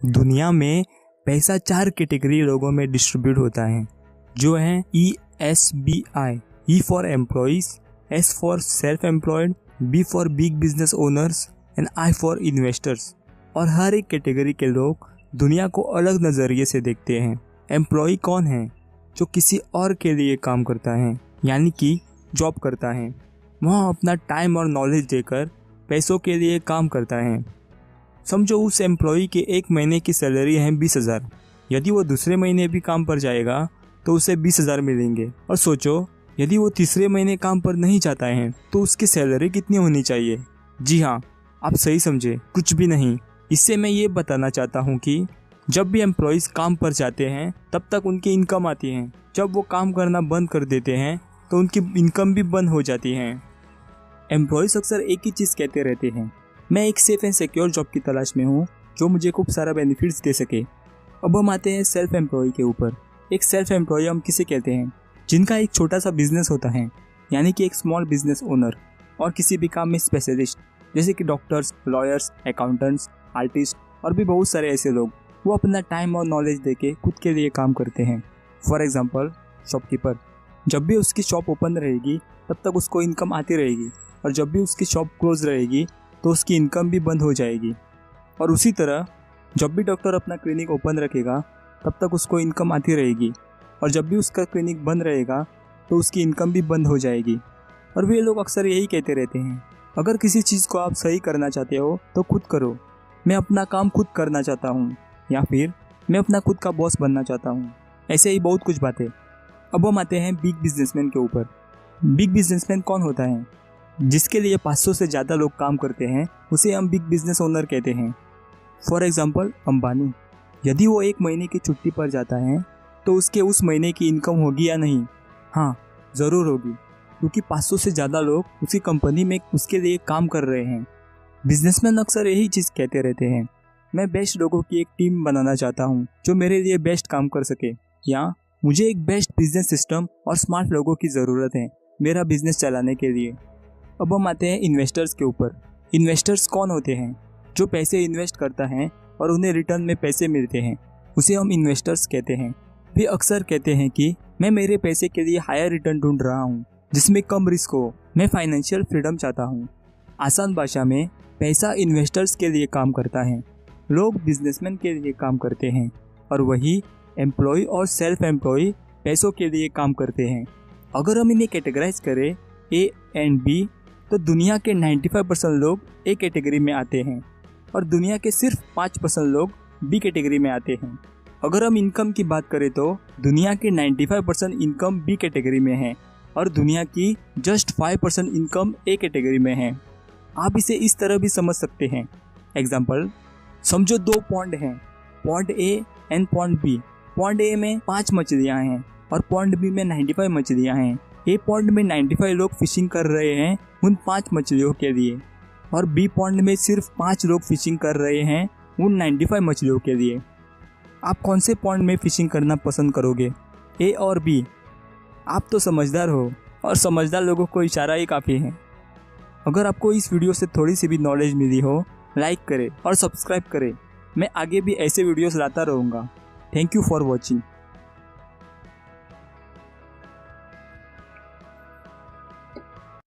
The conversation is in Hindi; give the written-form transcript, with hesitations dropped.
दुनिया में पैसा 4 कैटेगरी लोगों में डिस्ट्रीब्यूट होता है, जो है ESBI, E for employees, S for self employed, B for big business owners and I for investors. और हर एक कैटेगरी के लोग दुनिया को अलग नज़रिए से देखते हैं। एम्प्लॉय कौन है? जो किसी और के लिए काम करता है, यानी कि जॉब करता है। वह अपना टाइम और नॉलेज देकर पैसों के लिए काम करता है। समझो उस एम्प्लॉय के 1 महीने की सैलरी है 20,000। यदि वो दूसरे महीने भी काम पर जाएगा तो उसे 20,000 मिलेंगे। और सोचो यदि वो तीसरे महीने काम पर नहीं जाता है तो उसकी सैलरी कितनी होनी चाहिए? जी हाँ, आप सही समझे, कुछ भी नहीं। इससे मैं ये बताना चाहता हूँ कि जब भी एम्प्लॉयज़ काम पर जाते हैं तब तक उनकी इनकम आती है। जब वो काम करना बंद कर देते हैं तो उनकी इनकम भी बंद हो जाती है। एम्प्लॉयज़ अक्सर एक ही चीज़ कहते रहते हैं, मैं एक सेफ एंड सिक्योर जॉब की तलाश में हूँ जो मुझे खूब सारा बेनिफिट्स दे सके। अब हम आते हैं सेल्फ एम्प्लॉय के ऊपर। एक सेल्फ एम्प्लॉय हम किसे कहते हैं? जिनका एक छोटा सा बिजनेस होता है, यानी कि एक स्मॉल बिजनेस ओनर, और किसी भी काम में स्पेशलिस्ट, जैसे कि डॉक्टर्स, लॉयर्स, अकाउंटेंट्स, आर्टिस्ट और भी बहुत सारे ऐसे लोग। वो अपना टाइम और नॉलेज देके खुद के लिए काम करते हैं। फॉर एग्जांपल शॉपकीपर, जब भी उसकी शॉप ओपन रहेगी तब तक उसको इनकम आती रहेगी, और जब भी उसकी शॉप क्लोज रहेगी तो उसकी इनकम भी बंद हो जाएगी। और उसी तरह जब भी डॉक्टर अपना क्लिनिक ओपन रखेगा तब तक उसको इनकम आती रहेगी, और जब भी उसका क्लिनिक बंद रहेगा तो उसकी इनकम भी बंद हो जाएगी। और वे लोग अक्सर यही कहते रहते हैं, अगर किसी चीज़ को आप सही करना चाहते हो तो खुद करो। मैं अपना काम खुद करना चाहता हूँ, या फिर मैं अपना खुद का बॉस बनना चाहता हूँ। ऐसे ही बहुत कुछ बातें। अब हम आते हैं बिग बिजनेसमैन के ऊपर। बिग बिजनेसमैन कौन होता है? जिसके लिए 500 से ज़्यादा लोग काम करते हैं उसे हम बिग बिजनेस ओनर कहते हैं। फॉर एग्जांपल अंबानी, यदि वो 1 महीने की छुट्टी पर जाता है तो उसके उस महीने की इनकम होगी या नहीं? हाँ, ज़रूर होगी, क्योंकि 500 से ज़्यादा लोग उसी कंपनी में उसके लिए काम कर रहे हैं। बिजनेसमैन अक्सर यही चीज़ कहते रहते हैं, मैं बेस्ट लोगों की एक टीम बनाना चाहता हूँ जो मेरे लिए बेस्ट काम कर सके, या मुझे एक बेस्ट बिजनेस सिस्टम और स्मार्ट लोगों की ज़रूरत है मेरा बिजनेस चलाने के लिए। अब हम आते हैं इन्वेस्टर्स के ऊपर। इन्वेस्टर्स कौन होते हैं? जो पैसे इन्वेस्ट करता है और उन्हें रिटर्न में पैसे मिलते हैं, उसे हम इन्वेस्टर्स कहते हैं। वे अक्सर कहते हैं कि मैं मेरे पैसे के लिए हायर रिटर्न ढूंढ रहा हूँ जिसमें कम रिस्क हो। मैं फाइनेंशियल फ्रीडम चाहता हूँ। आसान भाषा में पैसा इन्वेस्टर्स के लिए काम करता है, लोग बिजनेसमैन के लिए काम करते हैं, और वही एम्प्लॉय और सेल्फ एम्प्लॉय पैसों के लिए काम करते हैं। अगर हम इन्हें कैटेगराइज करें A एंड B, तो दुनिया के 95% लोग A कैटेगरी में आते हैं और दुनिया के सिर्फ 5% लोग B कैटेगरी में आते हैं। अगर हम इनकम की बात करें तो दुनिया के 95% इनकम B कैटेगरी में है और दुनिया की जस्ट 5% इनकम A कैटेगरी में है। आप इसे इस तरह भी समझ सकते हैं। एग्जाम्पल, समझो 2 पॉन्ड हैं, pond A and pond B। Pond A में 5 मछलियाँ हैं और पॉन्ड B में 95 मछलियाँ हैं। A पॉन्ड में 95 लोग फिशिंग कर रहे हैं उन 5 मछलियों के लिए, और B पॉन्ड में सिर्फ 5 लोग फिशिंग कर रहे हैं उन 95 मछलियों के लिए। आप कौन से पॉन्ड में फिशिंग करना पसंद करोगे, A और B? आप तो समझदार हो, और समझदार लोगों को इशारा ही काफ़ी है। अगर आपको इस वीडियो से थोड़ी सी भी नॉलेज मिली हो, लाइक करें और सब्सक्राइब करें। मैं आगे भी ऐसे वीडियोस लाता रहूँगा। Thank you for watching.